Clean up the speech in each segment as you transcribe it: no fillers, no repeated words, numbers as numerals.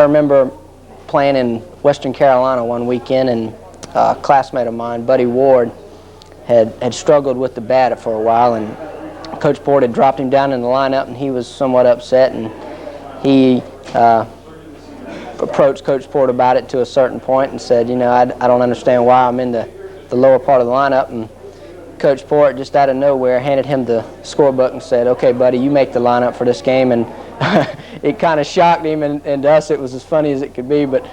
remember playing in Western Carolina one weekend, and a classmate of mine, Buddy Ward, had struggled with the bat for a while, and Coach Port had dropped him down in the lineup, and he was somewhat upset, and he approached Coach Port about it to a certain point and said, you know, I don't understand why I'm in the lower part of the lineup. And Coach Port, just out of nowhere, handed him the scorebook and said, okay, buddy, you make the lineup for this game. And it kind of shocked him, and to us it was as funny as it could be, but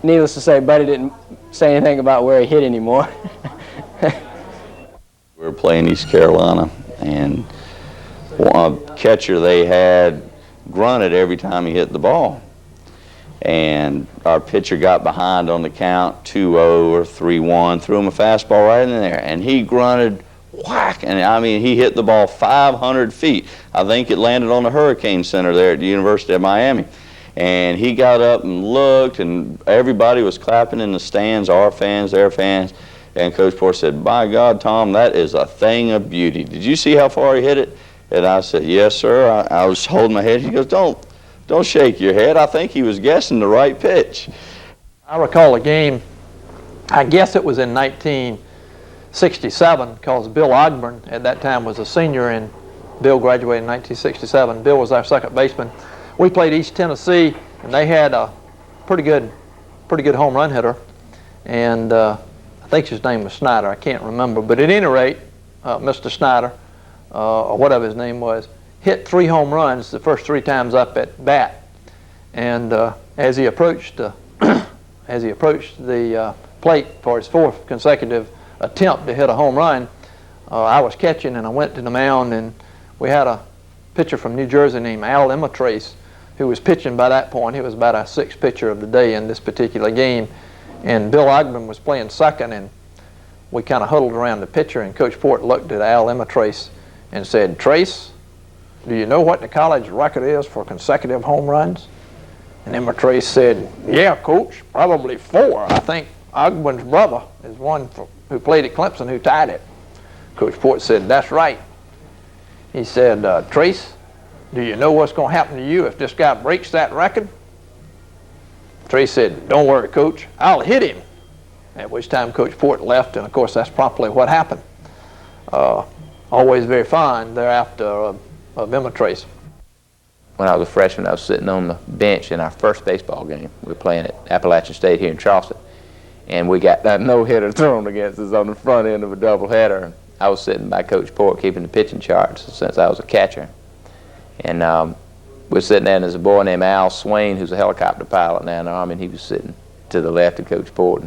needless to say, Buddy didn't say anything about where he hit anymore. We were playing East Carolina, and one catcher they had grunted every time he hit the ball. And our pitcher got behind on the count, 2-0 or 3-1, threw him a fastball right in there, and he grunted, whack, and I mean, he hit the ball 500 feet. I think it landed on the Hurricane Center there at the University of Miami. And he got up and looked, and everybody was clapping in the stands, our fans, their fans. And Coach Port said, by God, Tom, that is a thing of beauty. Did you see how far he hit it? And I said, yes, sir. I was holding my head. He goes, don't shake your head. I think he was guessing the right pitch. I recall a game, I guess it was in 1967, because Bill Ogburn at that time was a senior, and Bill graduated in 1967. Bill was our second baseman. We played East Tennessee, and they had a pretty good home run hitter, and I think his name was Snyder. I can't remember, but at any rate, Mr. Snyder, or whatever his name was, hit 3 home runs the first 3 times up at bat. And as he approached the plate for his 4th consecutive attempt to hit a home run, I was catching, and I went to the mound, and we had a pitcher from New Jersey named Al Ematrace, who was pitching by that point. He was about our 6th pitcher of the day in this particular game. And Bill Ogburn was playing second, and we kind of huddled around the pitcher, and Coach Port looked at Al Ematrace and said, Trace, do you know what the college record is for consecutive home runs? And Ematrace said, yeah, Coach, probably 4. I think Ogburn's brother is one who played at Clemson who tied it. Coach Port said, that's right. He said, Trace, do you know what's going to happen to you if this guy breaks that record? Trace said, don't worry, Coach, I'll hit him. At which time Coach Port left, and of course that's promptly what happened. Always very fond thereafter of Ematrace. When I was a freshman, I was sitting on the bench in our first baseball game. We were playing at Appalachian State here in Charleston, and we got that no-hitter thrown against us on the front end of a doubleheader. I was sitting by Coach Port keeping the pitching charts since I was a catcher. And we were sitting there, and there's a boy named Al Swain, who's a helicopter pilot now in the Army, and he was sitting to the left of Coach Port.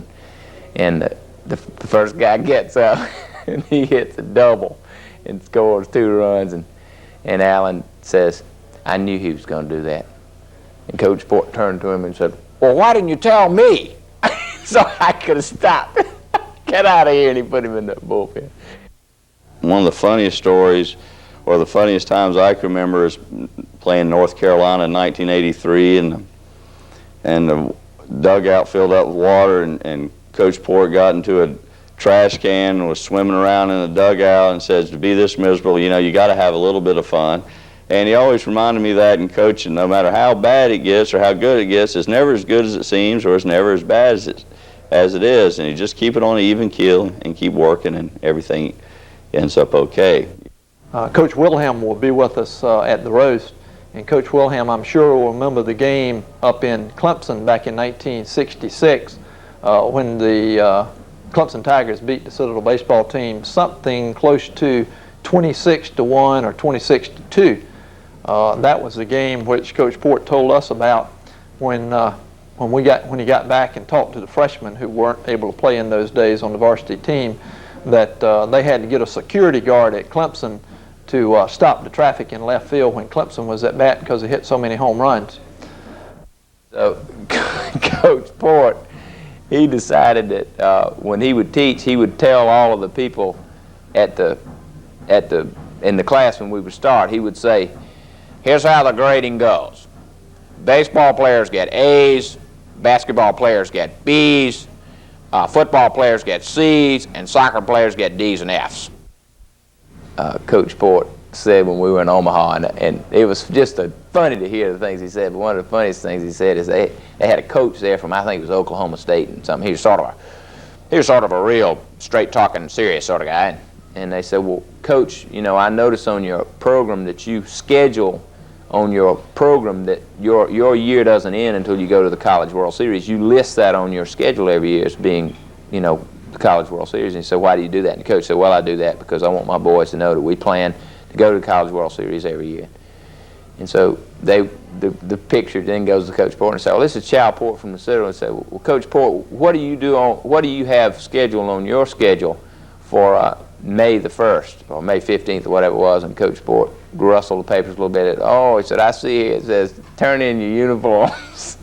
And the first guy gets out, and he hits a double and scores 2 runs. And Alan says, I knew he was going to do that. And Coach Port turned to him and said, well, why didn't you tell me? So I could have stopped. Get out of here, and he put him in the bullpen. One of the funniest stories, or the funniest times I can remember, is playing North Carolina in 1983, and the dugout filled up with water, and Coach Port got into a trash can and was swimming around in the dugout and says, to be this miserable, you know, you got to have a little bit of fun. And he always reminded me that in coaching, no matter how bad it gets or how good it gets, it's never as good as it seems, or it's never as bad as it is. And you just keep it on an even keel and keep working, and everything ends up okay. Coach Wilhelm will be with us at the roast, and Coach Wilhelm, I'm sure, will remember the game up in Clemson back in 1966 when the Clemson Tigers beat the Citadel baseball team something close to 26-1 or 26-2. That was the game which Coach Port told us about when he got back and talked to the freshmen who weren't able to play in those days on the varsity team, that they had to get a security guard at Clemson to stop the traffic in left field when Clemson was at bat because he hit so many home runs. So Coach Port, he decided that when he would teach, he would tell all of the people in the class when we would start, he would say, here's how the grading goes. Baseball players get A's, basketball players get B's, football players get C's, and soccer players get D's and F's. Coach Port said when we were in Omaha, and it was just funny to hear the things he said. But one of the funniest things he said is they had a coach there from, I think it was Oklahoma State and something. He was sort of a real straight talking, serious sort of guy. And they said, well, Coach, you know, I notice on your program that you schedule on your program that your year doesn't end until you go to the College World Series. You list that on your schedule every year as being, you know, the College World Series. And he said, why do you do that? And the coach said, well, I do that because I want my boys to know that we plan to go to the College World Series every year. And so the picture then goes to Coach Port and said, well, this is Chal Port from the Citadel. And said, well, Coach Port, what do you have scheduled on your schedule for May the 1st or May 15th or whatever it was? And Coach Port rustled the papers a little bit. Oh, he said, I see it says, turn in your uniforms.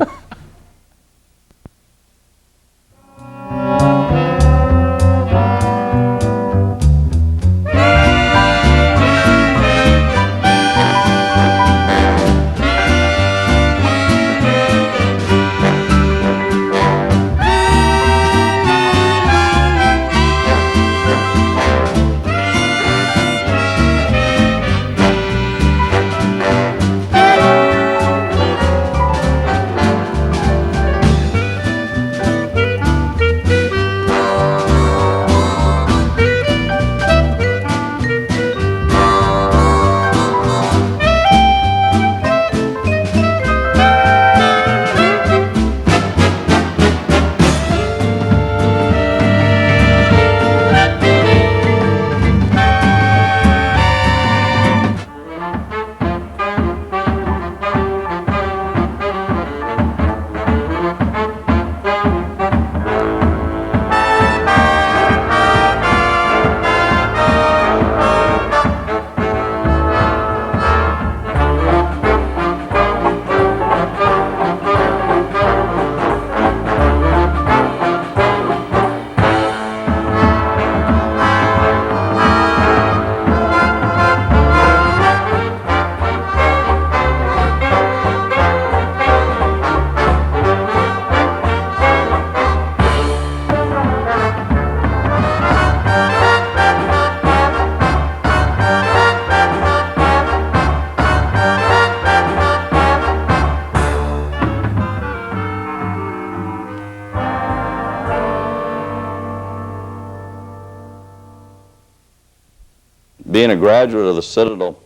Being a graduate of the Citadel,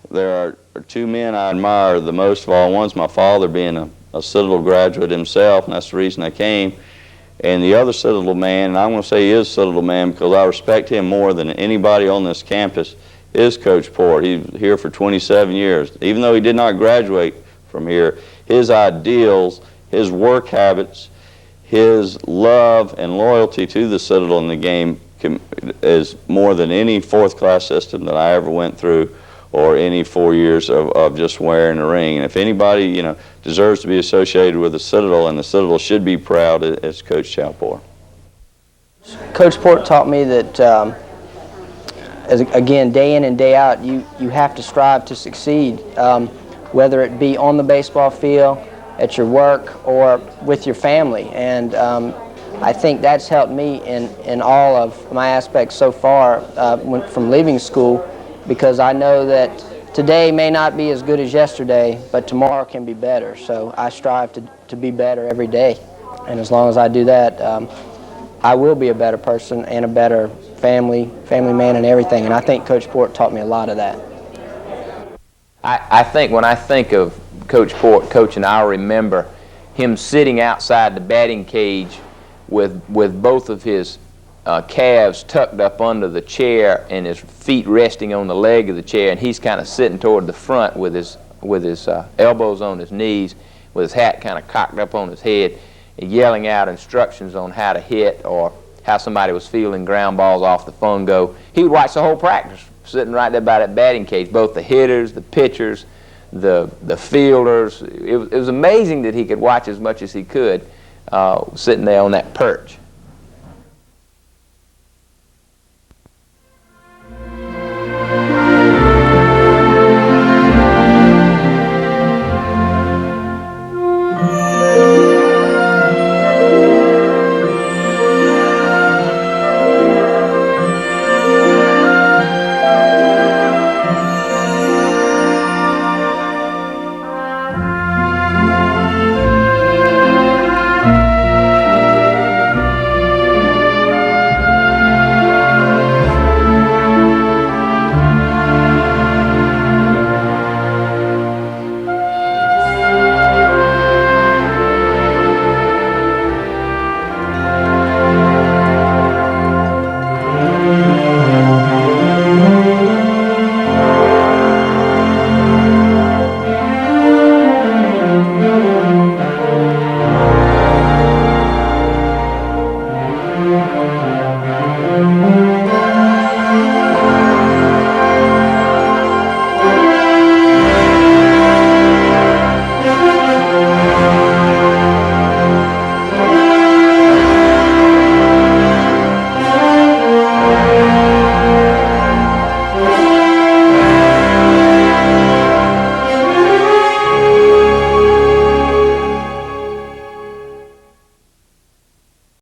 there are two men I admire the most of all. One's my father, being a Citadel graduate himself, and that's the reason I came. And the other Citadel man, and I'm going to say he is a Citadel man because I respect him more than anybody on this campus, is Coach Port. He's here for 27 years. Even though he did not graduate from here, his ideals, his work habits, his love and loyalty to the Citadel in the game is more than any fourth-class system that I ever went through, or any 4 years of just wearing a ring. And if anybody, you know, deserves to be associated with the Citadel, and the Citadel should be proud, it's Coach Chal Port. Coach Port taught me that, again, day in and day out, you have to strive to succeed, whether it be on the baseball field, at your work, or with your family. And I think that's helped me in all of my aspects so far from leaving school, because I know that today may not be as good as yesterday, but tomorrow can be better. So I strive to be better every day. And as long as I do that, I will be a better person and a better family man and everything. And I think Coach Port taught me a lot of that. I think when I think of Coach Port coaching, I'll remember him sitting outside the batting cage with both of his calves tucked up under the chair and his feet resting on the leg of the chair, and he's kind of sitting toward the front with his elbows on his knees, with his hat kind of cocked up on his head, and yelling out instructions on how to hit or how somebody was fielding ground balls off the fungo. He would watch the whole practice sitting right there by that batting cage, both the hitters, the pitchers, the fielders. It was amazing that he could watch as much as he could sitting there on that perch.